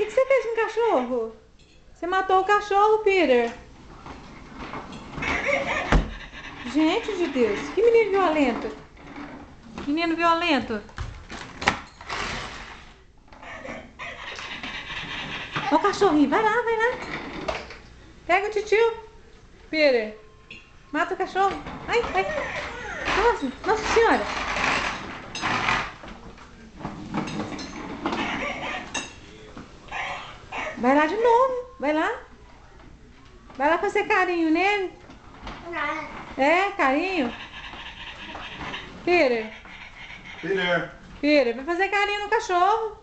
que você fez com o cachorro? Você matou o cachorro, Peter. Gente de Deus, que menino violento. Menino violento. Ó o cachorrinho, vai lá, vai lá. Pega o titio. Peter, mata o cachorro. Ai, ai. Nossa, nossa senhora. Vai lá de novo, vai lá. Vai lá fazer carinho nele. É, carinho. Peter. Peter. Peter, vai fazer carinho no cachorro.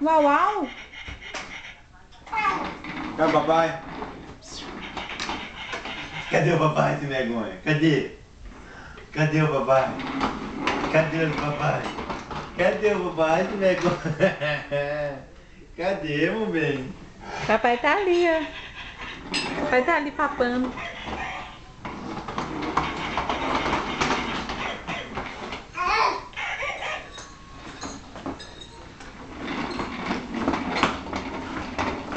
Uau, uau. Cadê o papai? Cadê o papai, esse vergonha? Cadê? Cadê o papai? Cadê o papai? Cadê o papai, esse vergonha? Cadê, meu bem? Papai tá ali, ó. Papai tá ali papando.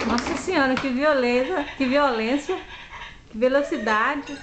Nossa senhora, que violência, que velocidade.